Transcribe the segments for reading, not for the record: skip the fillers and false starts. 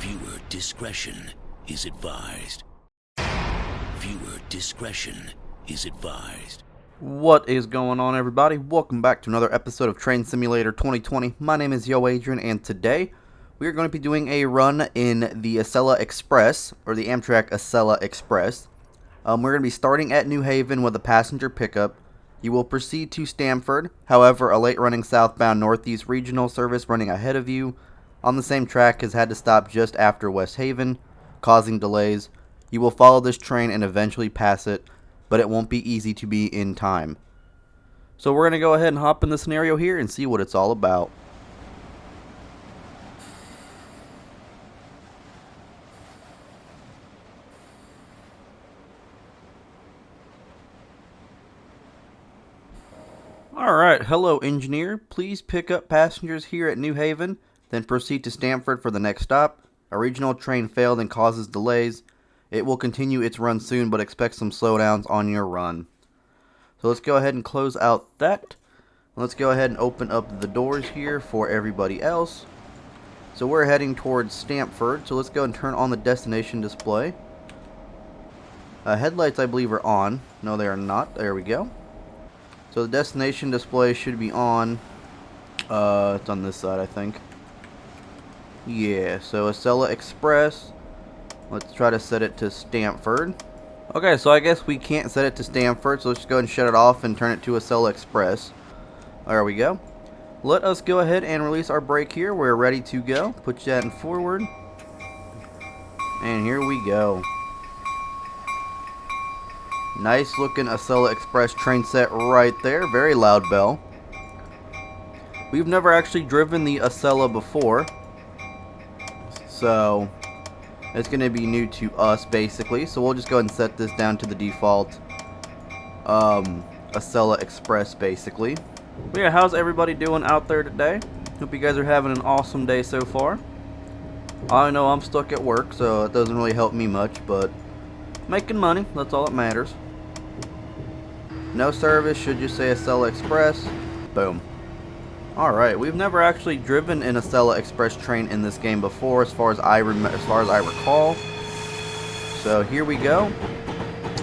Viewer discretion is advised. Viewer discretion is advised. What is going on, everybody? Welcome back to another episode of Train Simulator 2020. My name is YoAdrian, and today we are going to be doing a run in the Acela Express, or the Amtrak Acela Express. We're going to be starting at New Haven with a passenger pickup. You will proceed to Stamford. However, a late-running southbound Northeast regional service running ahead of you on the same track has had to stop just after West Haven, causing delays. You will follow this train and eventually pass it, but it won't be easy to be in time. So we're going to go ahead and hop in the scenario here and see what it's all about. Alright, hello engineer. Please pick up passengers here at New Haven, then proceed to Stamford for the next stop. A regional train failed and causes delays. It will continue its run soon, but expect some slowdowns on your run. So let's go ahead and close out that. Let's go ahead and open up the doors here for everybody else. So we're heading towards Stamford, so let's go and turn on the destination display. Headlights, I believe, are on. No, they are not. There we go. So the destination display should be on. It's on this side, I think. Yeah, so Acela Express. Let's try to set it to Stamford. Okay, so I guess we can't set it to Stamford, so let's just go ahead and shut it off and turn it to Acela Express. There we go. Let us go ahead and release our brake here. We're ready to go. Put that in forward. And here we go. Nice looking Acela Express train set right there. Very loud bell. We've never actually driven the Acela before, so it's going to be new to us basically. So we'll just go ahead and set this down to the default Acela Express basically. But yeah, how's everybody doing out there today? Hope you guys are having an awesome day so far. I know I'm stuck at work, so it doesn't really help me much, but making money, that's all that matters. No service, should just say Acela Express. Boom. Alright, we've never actually driven an Acela Express train in this game before, as far as I recall. So here we go.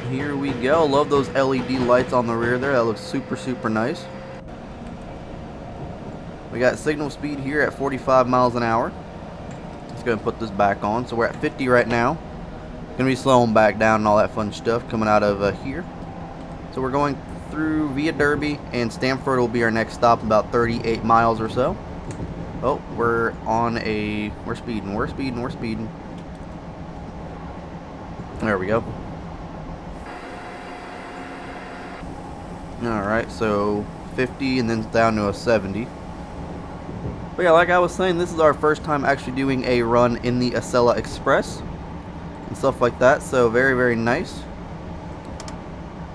Here we go. Love those LED lights on the rear there. That looks super, super nice. We got signal speed here at 45 miles an hour. Let's go and put this back on. So we're at 50 right now. Gonna be slowing back down and all that fun stuff coming out of here. So we're going through via Derby, and Stamford will be our next stop, about 38 miles or so. Oh, we're speeding. There we go. Alright, so 50 and then down to a 70. But yeah, like I was saying, this is our first time actually doing a run in the Acela Express and stuff like that, so very, very nice.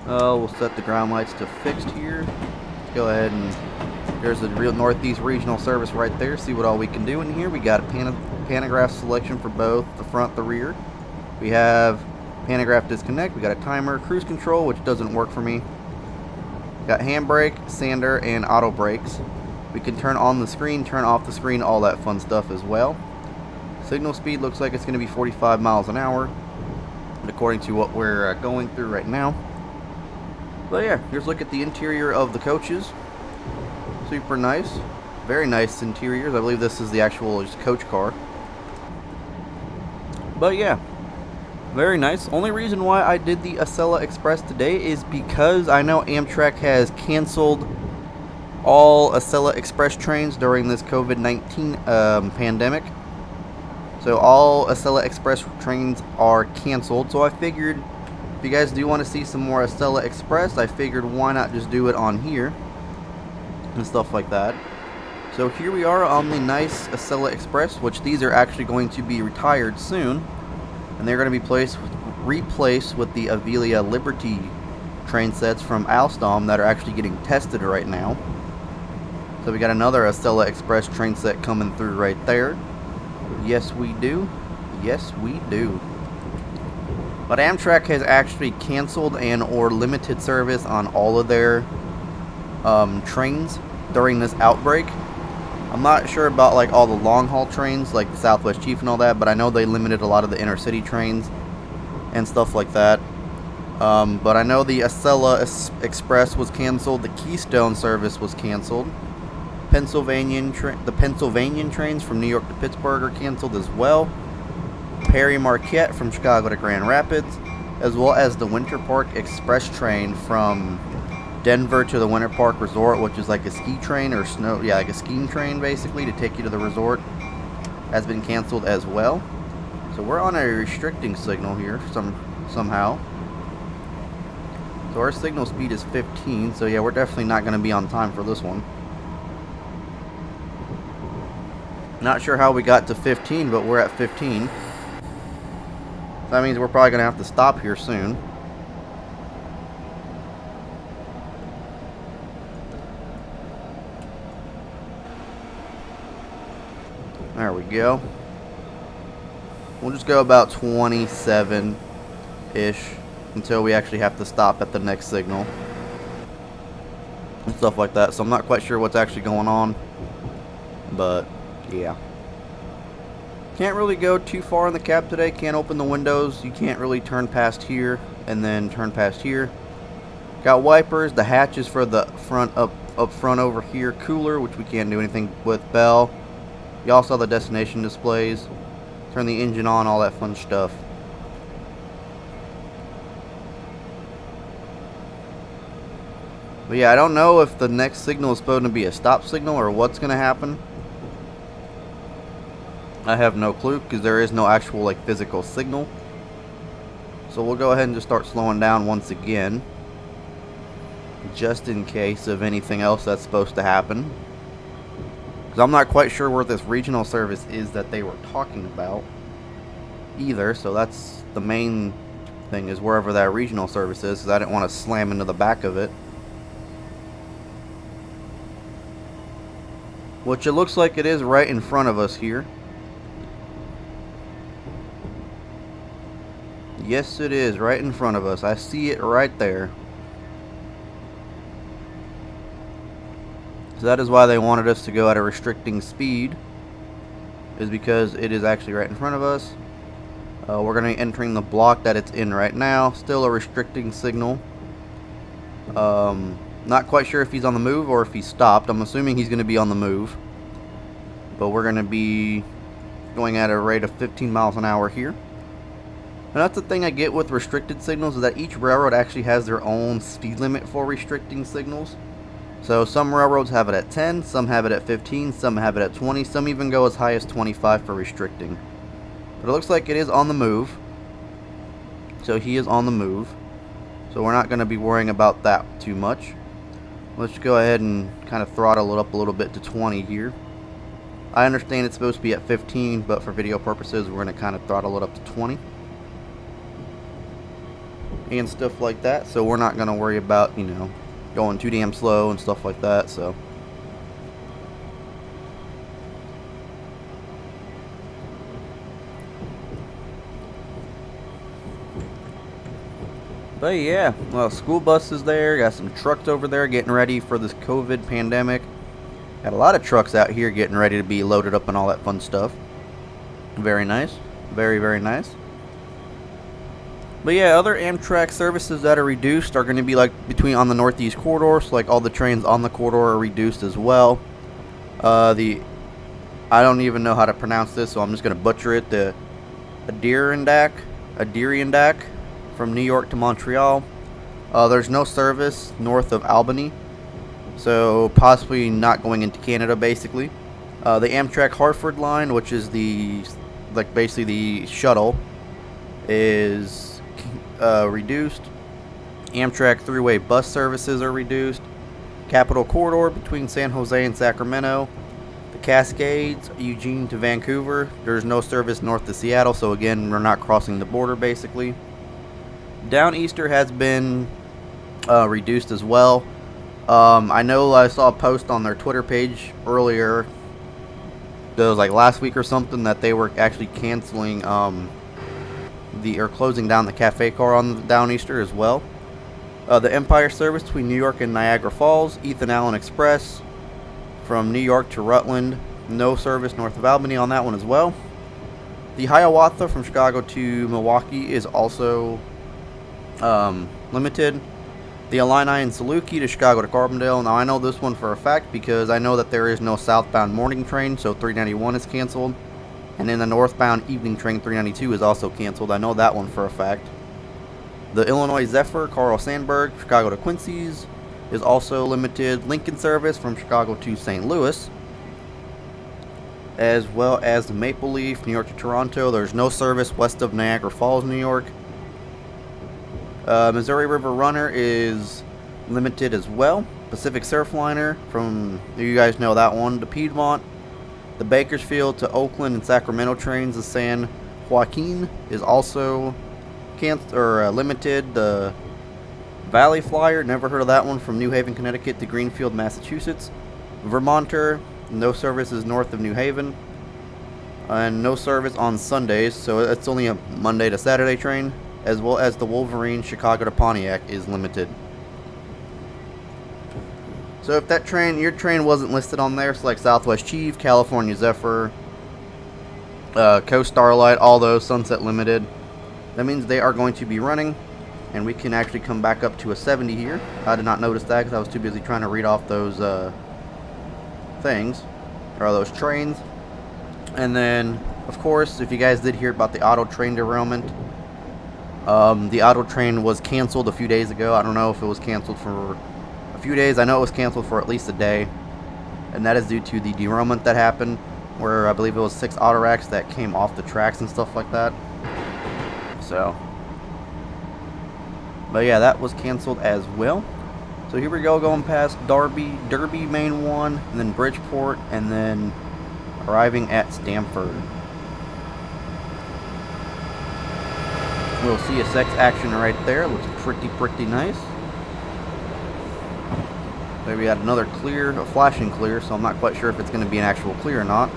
We'll set the ground lights to fixed here. Let's go ahead and there's a real Northeast regional service right there. See what all we can do in here. We got a pantograph selection for both the front, the rear. We have pantograph disconnect. We got a timer, cruise control, which doesn't work for me. Got handbrake, sander, and auto brakes. We can turn on the screen, turn off the screen, all that fun stuff as well. Signal speed looks like it's going to be 45 miles an hour, according to what we're going through right now. But yeah, here's a look at the interior of the coaches. Super nice. Very nice interiors. I believe this is the actual just coach car. But yeah, very nice. Only reason why I did the Acela Express today is because I know Amtrak has canceled all Acela Express trains during this COVID-19 pandemic. So all Acela Express trains are canceled. So I figured, if you guys do want to see some more Acela Express, I figured why not just do it on here and stuff like that. So here we are on the nice Acela Express, which these are actually going to be retired soon, and they're going to be replaced with the Acela Liberty train sets from Alstom that are actually getting tested right now. So we got another Acela Express train set coming through right there. Yes, we do. Yes, we do. But Amtrak has actually canceled and or limited service on all of their trains during this outbreak. I'm not sure about like all the long haul trains, like the Southwest Chief and all that, but I know they limited a lot of the inner city trains and stuff like that. But I know the Acela Express was canceled. The Keystone service was canceled. The Pennsylvanian trains from New York to Pittsburgh are canceled as well. Perry Marquette from Chicago to Grand Rapids, as well as the Winter Park Express train from Denver to the Winter Park Resort, which is like a ski train or like a skiing train basically to take you to the resort, has been canceled as well. So we're on a restricting signal here somehow. So our signal speed is 15, so yeah, we're definitely not going to be on time for this one. Not sure how we got to 15, but we're at 15. So that means we're probably going to have to stop here soon. There we go. We'll just go about 27-ish until we actually have to stop at the next signal. And stuff like that. So I'm not quite sure what's actually going on. But, yeah. Can't really go too far in the cab today. Can't open the windows. You can't really turn past here and then turn past here. Got wipers. The hatches for the front up front over here. Cooler, which we can't do anything with. Bell. You also have the destination displays. Turn the engine on, all that fun stuff. But yeah, I don't know if the next signal is supposed to be a stop signal or what's going to happen. I have no clue because there is no actual like physical signal. So we'll go ahead and just start slowing down once again, just in case of anything else that's supposed to happen. Because I'm not quite sure where this regional service is that they were talking about either. So that's the main thing, is wherever that regional service is, because I didn't want to slam into the back of it. Which it looks like it is right in front of us here. Yes, it is right in front of us. I see it right there. So that is why they wanted us to go at a restricting speed, is because it is actually right in front of us. We're going to be entering the block that it's in right now. Still a restricting signal. Not quite sure if he's on the move or if he's stopped. I'm assuming he's going to be on the move. But we're going to be going at a rate of 15 miles an hour here. And that's the thing I get with restricted signals, is that each railroad actually has their own speed limit for restricting signals. So some railroads have it at 10, some have it at 15, some have it at 20, some even go as high as 25 for restricting. But it looks like it is on the move. So he is on the move. So we're not going to be worrying about that too much. Let's go ahead and kind of throttle it up a little bit to 20 here. I understand it's supposed to be at 15, but for video purposes, we're going to kind of throttle it up to 20. And stuff like that. So we're not going to worry about, you know, going too damn slow and stuff like that. So but yeah, well, school buses there, got some trucks over there getting ready for this COVID pandemic. Got a lot of trucks out here getting ready to be loaded up and all that fun stuff. Very nice. Very, very nice. But yeah, other Amtrak services that are reduced are going to be like on the Northeast corridor. So like all the trains on the corridor are reduced as well. I don't even know how to pronounce this, so I'm just going to butcher it. The Adirondack from New York to Montreal. There's no service north of Albany, so possibly not going into Canada basically. The Amtrak Hartford line, which is basically the shuttle, is reduced. Amtrak three-way bus services are reduced. Capital Corridor between San Jose and Sacramento. The Cascades, Eugene to Vancouver. There's no service north to Seattle, so again, we're not crossing the border basically. Downeaster has been reduced as well. I know I saw a post on their Twitter page earlier, that was like last week or something, that they were actually canceling closing down the cafe car on the Downeaster as well. The Empire service between New York and Niagara Falls, Ethan Allen Express from New York to Rutland. No service north of Albany on that one as well. The Hiawatha from Chicago to Milwaukee is also limited. The Illini and Saluki to Chicago to Carbondale. Now I know this one for a fact because I know that there is no southbound morning train, so 391 is canceled. And then the northbound evening train 392 is also canceled. I know that one for a fact. The Illinois Zephyr, Carl Sandburg, Chicago to Quincy's is also limited. Lincoln service from Chicago to St. Louis, as well as the Maple Leaf, New York to Toronto. There's no service west of Niagara Falls, New York. Missouri River Runner is limited as well. Pacific Surfliner from, you guys know that one, to Piedmont. The Bakersfield to Oakland and Sacramento trains, the San Joaquin is also limited. The Valley Flyer, never heard of that one, from New Haven, Connecticut to Greenfield, Massachusetts. Vermonter, no services north of New Haven. And no service on Sundays, so it's only a Monday to Saturday train. As well as the Wolverine, Chicago to Pontiac, is limited. So if that train, your train wasn't listed on there, so like Southwest Chief, California Zephyr, Coast Starlight, all those, Sunset Limited, that means they are going to be running, and we can actually come back up to a 70 here. I did not notice that because I was too busy trying to read off those things, or those trains. And then, of course, if you guys did hear about the auto train derailment, the auto train was canceled a few days ago. I don't know if it was canceled for a few days. I know it was canceled for at least a day, and that is due to the derailment that happened, where I believe it was 6 auto racks that came off the tracks and stuff like that. So, but yeah, that was canceled as well. So here we go, going past Derby Main 1, and then Bridgeport, and then arriving at Stamford. We'll see a sex action right there. Looks pretty nice. There we got another clear, a flashing clear, so I'm not quite sure if it's going to be an actual clear or not.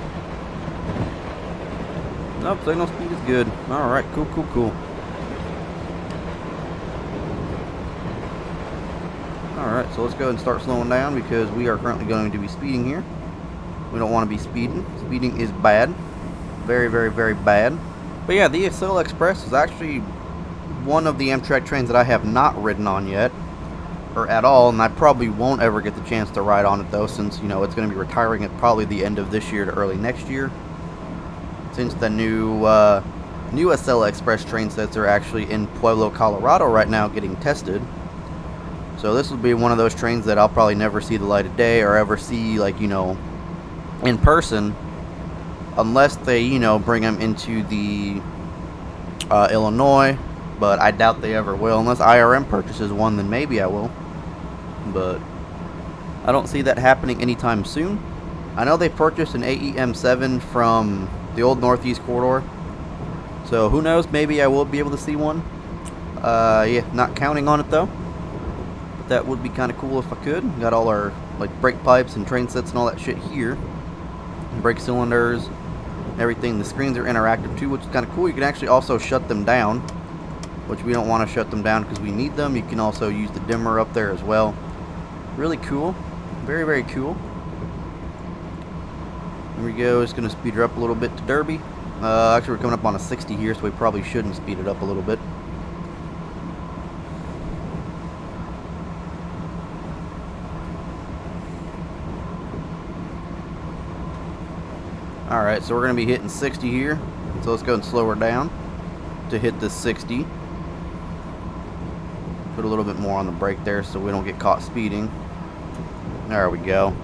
Nope, signal speed is good. Alright, cool. Alright, so let's go ahead and start slowing down because we are currently going to be speeding here. We don't want to be speeding. Speeding is bad. Very bad. But yeah, the Acela Express is actually one of the Amtrak trains that I have not ridden on yet, or at all, and I probably won't ever get the chance to ride on it though, since, you know, it's going to be retiring at probably the end of this year to early next year, since the new Acela Express train sets are actually in Pueblo, Colorado right now getting tested. So this will be one of those trains that I'll probably never see the light of day or ever see, like, you know, in person, unless they, you know, bring them into the Illinois, but I doubt they ever will. Unless IRM purchases one, then maybe I will, but I don't see that happening anytime soon. I know they purchased an AEM7 from the old Northeast Corridor, so who knows, maybe I will be able to see one. Yeah, not counting on it though, but that would be kind of cool if I could. Got all our, like, brake pipes and train sets and all that shit here, brake cylinders, everything. The screens are interactive too, which is kind of cool. You can actually also shut them down, which we don't want to shut them down because we need them. You can also use the dimmer up there as well. Really cool. Very cool. Here we go. Just going to speed her up a little bit to Derby. Actually, we're coming up on a 60 here, so we probably shouldn't speed it up a little bit. Alright, so we're going to be hitting 60 here. So let's go and slow her down to hit the 60. Put a little bit more on the brake there so we don't get caught speeding. There we go.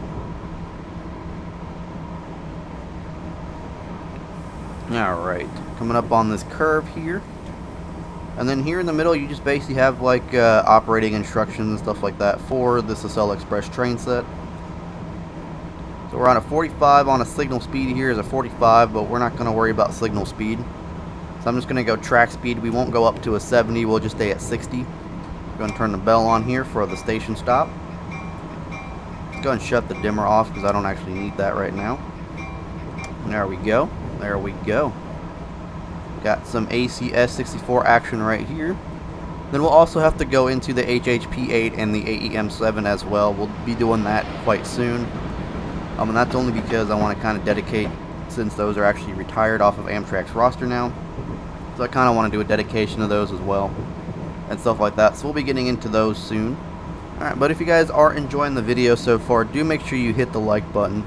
Alright, coming up on this curve here. And then here in the middle you just basically have like operating instructions and stuff like that for this Acela Express train set. So we're on a 45 on a signal speed. Here is a 45, but we're not going to worry about signal speed. So I'm just going to go track speed. We won't go up to a 70. We'll just stay at 60. Going to turn the bell on here for the station stop. Go and shut the dimmer off because I don't actually need that right now. There we go. There we go. Got some ACS 64 action right here. Then we'll also have to go into the HHP 8 and the AEM 7 as well. We'll be doing that quite soon. And that's only because I want to kind of dedicate, since those are actually retired off of Amtrak's roster now. So I kind of want to do a dedication of those as well, and stuff like that. So we'll be getting into those soon. Alright, but if you guys are enjoying the video so far, do make sure you hit the like button,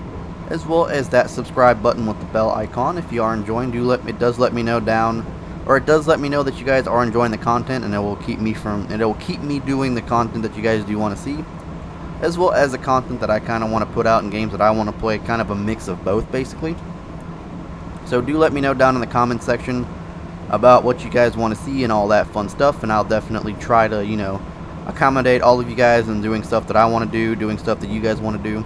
as well as that subscribe button with the bell icon. If you are enjoying, it does let me know down, or it does let me know that you guys are enjoying the content, and it will keep me doing the content that you guys do want to see, as well as the content that I kind of want to put out in games that I want to play, kind of a mix of both basically. So do let me know down in the comment section about what you guys want to see and all that fun stuff, and I'll definitely try to, you know, accommodate all of you guys in doing stuff that I want to do, doing stuff that you guys want to do.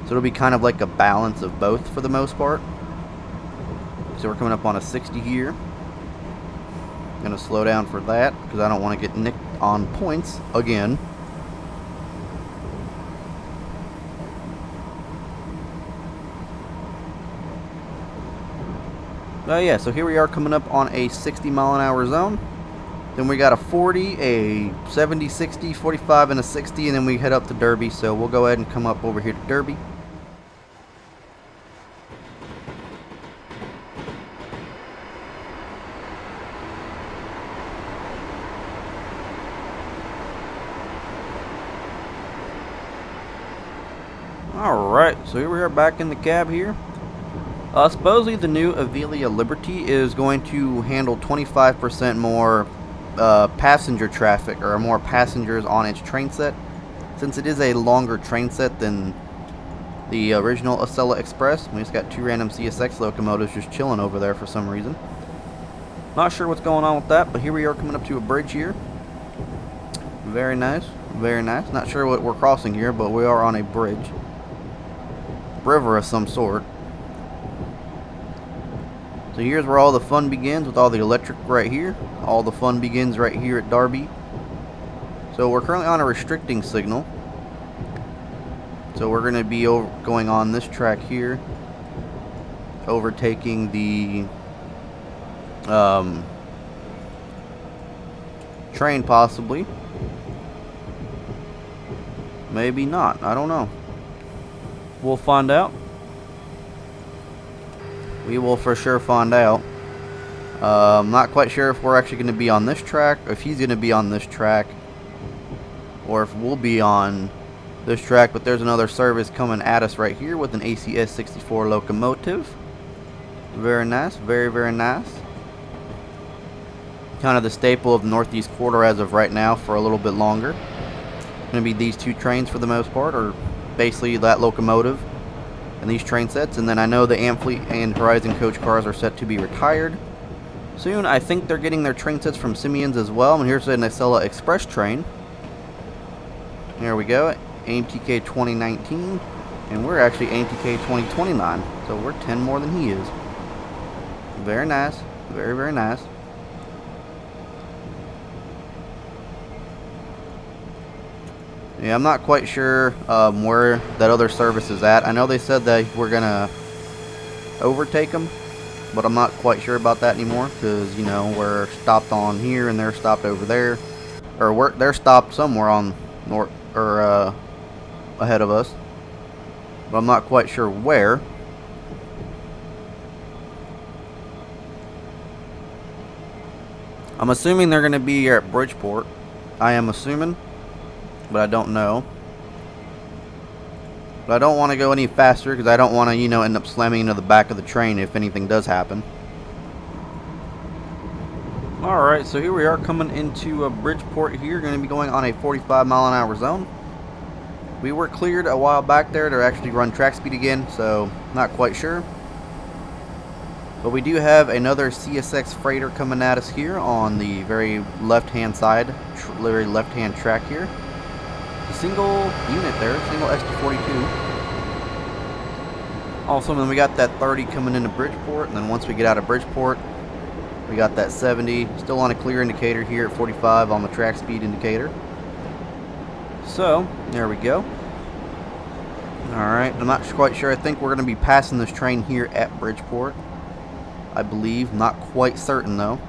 So it'll be kind of like a balance of both for the most part. So we're coming up on a 60 here. Gonna slow down for that because I don't want to get nicked on points again. Yeah, so here we are coming up on a 60-mile-an-hour zone. Then we got a 40, a 70, 60, 45, and a 60, and then we head up to Derby. So we'll go ahead and come up over here to Derby. Alright, so here we are back in the cab here. Supposedly the new Acela Liberty is going to handle 25% more passenger traffic, or more passengers on its train set, since it is a longer train set than the original Acela Express. We just got two random CSX locomotives just chilling over there for some reason. Not sure what's going on with that, but here we are coming up to a bridge here. Very nice, very nice. Not sure what we're crossing here, but we are on a bridge. River of some sort. So here's where all the fun begins, with all the electric right here. All the fun begins right here at Derby. So we're currently on a restricting signal. So we're going to be going on this track here, overtaking the train possibly. Maybe not. I don't know. We'll find out. We will for sure find out. I'm not quite sure if we're actually going to be on this track, or if he's going to be on this track, or if we'll be on this track. But there's another service coming at us right here with an ACS 64 locomotive. Very nice. Very, very nice. Kind of the staple of the Northeast Quarter as of right now for a little bit longer. Going to be these two trains for the most part, or basically that locomotive and these train sets. And then I know the Amfleet and Horizon coach cars are set to be retired soon. I think they're getting their train sets from Simeon's as well. And here's an Acela Express train. There we go, AMTK 2019, and we're actually AMTK 2029, so we're 10 more than he is. Very nice, very, very nice. Yeah, I'm not quite sure where that other service is at. I know they said that we're gonna overtake them, but I'm not quite sure about that anymore, because, you know, we're stopped on here and they're stopped over there, or they're stopped somewhere on north or ahead of us, but I'm not quite sure where. I'm assuming they're gonna be here at Bridgeport. I am assuming, but I don't know. But I don't want to go any faster because I don't want to, you know, end up slamming into the back of the train if anything does happen. Alright, so here we are coming into a Bridgeport here. Going to be going on a 45-mile-an-hour zone. We were cleared a while back there to actually run track speed again, so not quite sure. But we do have another CSX freighter coming at us here on the very left-hand side, very left-hand track here. A single unit there, single SD42. Also, then we got that 30 coming into Bridgeport, and then once we get out of Bridgeport, we got that 70, still on a clear indicator here at 45 on the track speed indicator. So, there we go. Alright, I'm not quite sure. I think we're going to be passing this train here at Bridgeport, I believe. Not quite certain, though.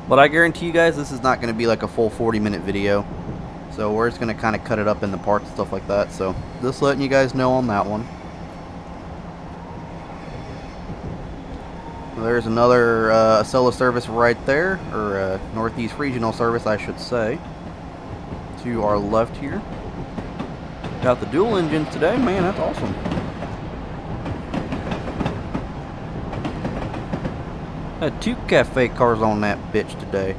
But I guarantee you guys this is not going to be like a full 40-minute video. So we're just going to kind of cut it up in the parts and stuff like that. So just letting you guys know on that one. There's another Acela service right there, or Northeast Regional service, I should say, to our left here. Got the dual engines today, man, that's awesome. Had 2 cafe cars on that bitch today.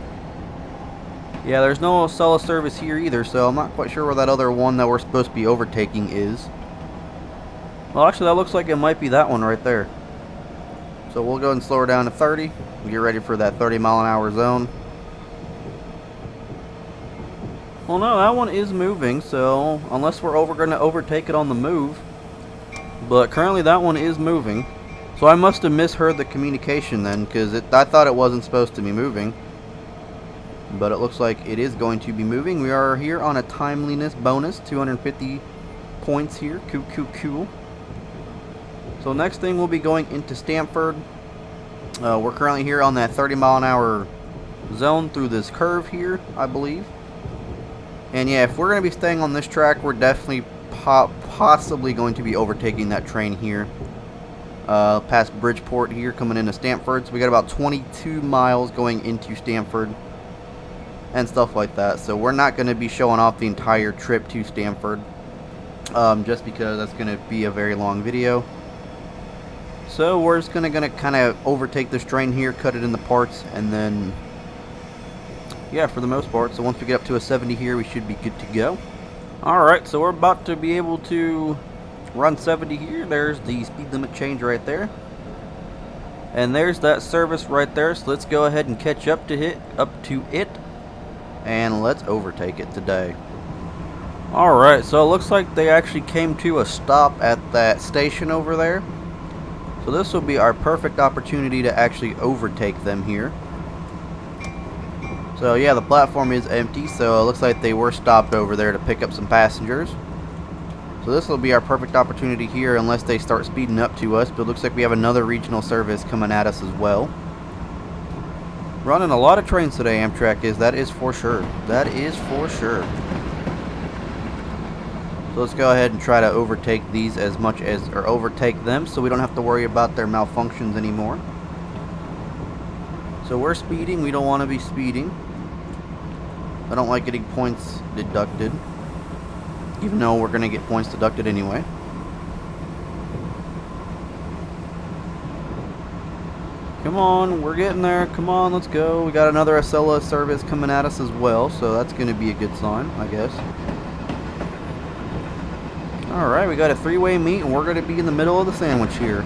Yeah, there's no Acela service here either, so I'm not quite sure where that other one that we're supposed to be overtaking is. Well, actually, that looks like it might be that one right there. So we'll go and slow her down to 30. Get ready for that 30-mile-an-hour zone. Well, no, that one is moving, so unless we're going to overtake it on the move. But currently that one is moving. So I must have misheard the communication then, because I thought it wasn't supposed to be moving. But it looks like it is going to be moving. We are here on a timeliness bonus, 250 points here. Cool. So next thing we'll be going into Stamford. We're currently here on that 30-mile-an-hour zone through this curve here, I believe. And yeah, if we're going to be staying on this track, we're definitely possibly going to be overtaking that train here. Past Bridgeport here, coming into Stamford. So we got about 22 miles going into Stamford. And stuff like that. So we're not going to be showing off the entire trip to Stamford. Just because that's going to be a very long video. So we're just going to kind of overtake this train here, cut it into parts, and then, yeah, for the most part. So once we get up to a 70 here, we should be good to go. Alright, so we're about to be able to run 70 here. There's the speed limit change right there. And there's that service right there. So let's go ahead and catch up to it. And let's overtake it today. Alright, so it looks like they actually came to a stop at that station over there. So this will be our perfect opportunity to actually overtake them here. So yeah, the platform is empty, so it looks like they were stopped over there to pick up some passengers. So this will be our perfect opportunity here unless they start speeding up to us. But it looks like we have another regional service coming at us as well. Running a lot of trains today, Amtrak is. That is for sure. That is for sure. So let's go ahead and try to overtake these or overtake them so we don't have to worry about their malfunctions anymore. So we're speeding. We don't want to be speeding. I don't like getting points deducted. Even though we're going to get points deducted anyway. Come on, we're getting there. Come on, let's go. We got another Acela service coming at us as well, so that's going to be a good sign, I guess. Alright, we got a 3-way meet, and we're going to be in the middle of the sandwich here.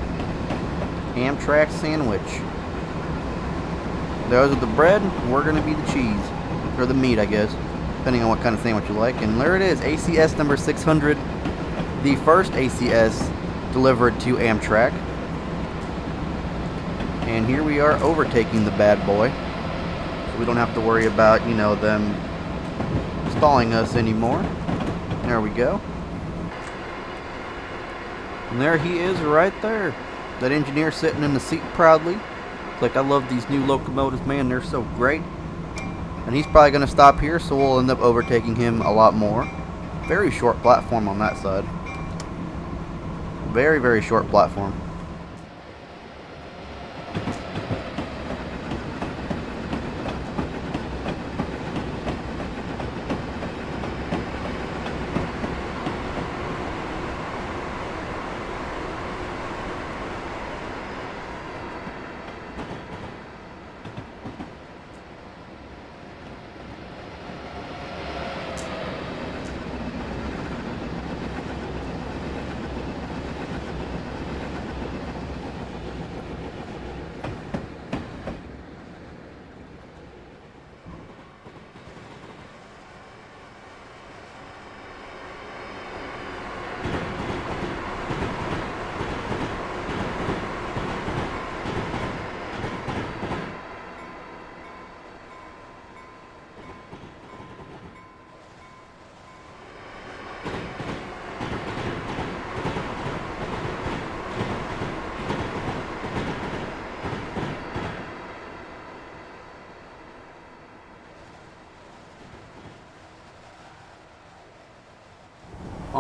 Amtrak sandwich. Those are the bread, and we're going to be the cheese. Or the meat, I guess. Depending on what kind of sandwich you like. And there it is, ACS number 600. The first ACS delivered to Amtrak. And here we are overtaking the bad boy. So we don't have to worry about, you know, them stalling us anymore. There we go. And there he is right there. That engineer sitting in the seat proudly. It's like, I love these new locomotives, man. They're so great. And he's probably going to stop here, so we'll end up overtaking him a lot more. Very short platform on that side. Very, very short platform.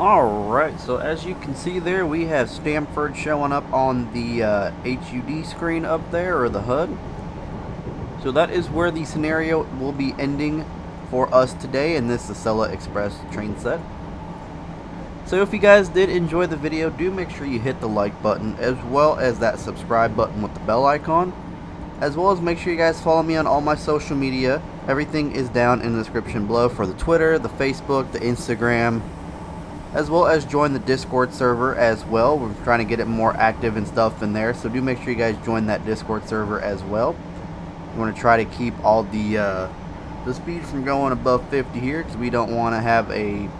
Alright, so as you can see there, we have Stamford showing up on the HUD screen up there, or the HUD. So that is where the scenario will be ending for us today in this Acela Express train set. So if you guys did enjoy the video, do make sure you hit the like button, as well as that subscribe button with the bell icon. As well as make sure you guys follow me on all my social media. Everything is down in the description below for the Twitter, the Facebook, the Instagram, as well as join the Discord server as well. We're trying to get it more active and stuff in there, so do make sure you guys join that Discord server as well. We want to try to keep all the speed from going above 50 here, because we don't want to have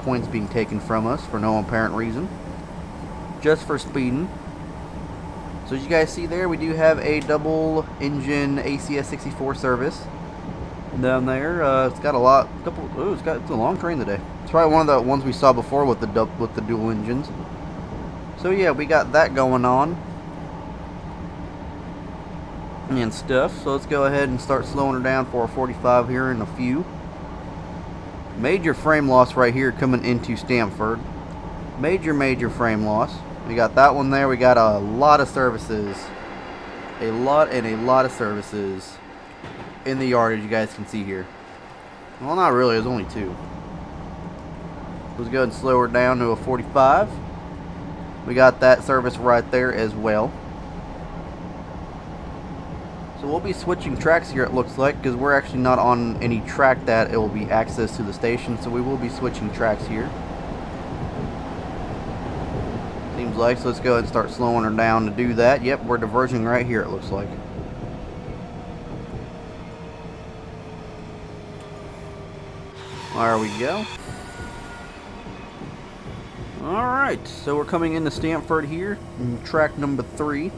points being taken from us for no apparent reason, just for speeding. So as you guys see there, we do have a double engine ACS 64 service down there. It's got it's a long train today. It's probably one of the ones we saw before with the dual engines. So yeah, we got that going on and stuff. So let's go ahead and start slowing her down for a 45 here in a few. Major frame loss right here coming into Stamford. Major frame loss. We got that one there. We got a lot of services. A lot of services in the yard, as you guys can see here. Well, not really. There's only two. Let's go ahead and slow her down to a 45. We got that service right there as well. So we'll be switching tracks here, it looks like, because we're actually not on any track that it will be access to the station, so we will be switching tracks here. Seems like, so let's go ahead and start slowing her down to do that. Yep, we're diverging right here, it looks like. There we go. Alright, so we're coming into Stamford here, track number 3.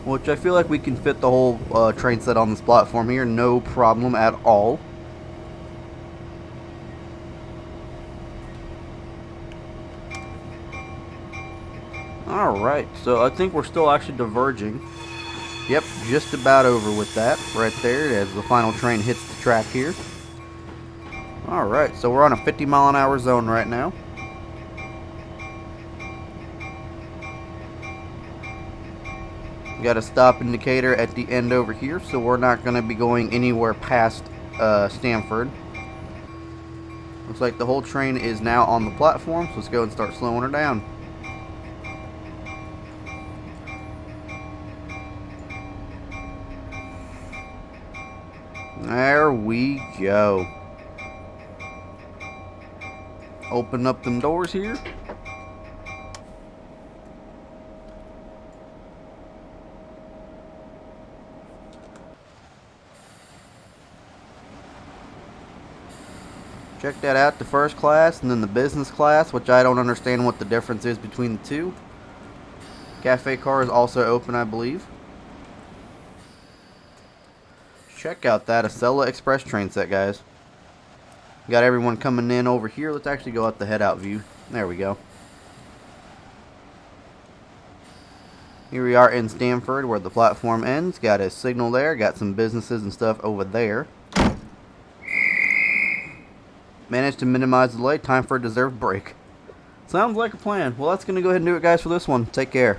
Which I feel like we can fit the whole train set on this platform here, no problem at all. Alright, so I think we're still actually diverging. Yep, just about over with that right there as the final train hits the track here. Alright, so we're on a 50-mile-an-hour zone right now. Got a stop indicator at the end over here, so we're not going to be going anywhere past Stamford. Looks like the whole train is now on the platform, so let's go and start slowing her down. There we go. Open up them doors here. Check that out, the first class and then the business class, which I don't understand what the difference is between the two. Cafe car is also open, I believe. Check out that Acela Express train set, guys. Got everyone coming in over here. Let's actually go out the head-out view. There we go. Here we are in Stamford, where the platform ends. Got a signal there. Got some businesses and stuff over there. Managed to minimize the delay. Time for a deserved break. Sounds like a plan. Well, that's going to go ahead and do it, guys, for this one. Take care.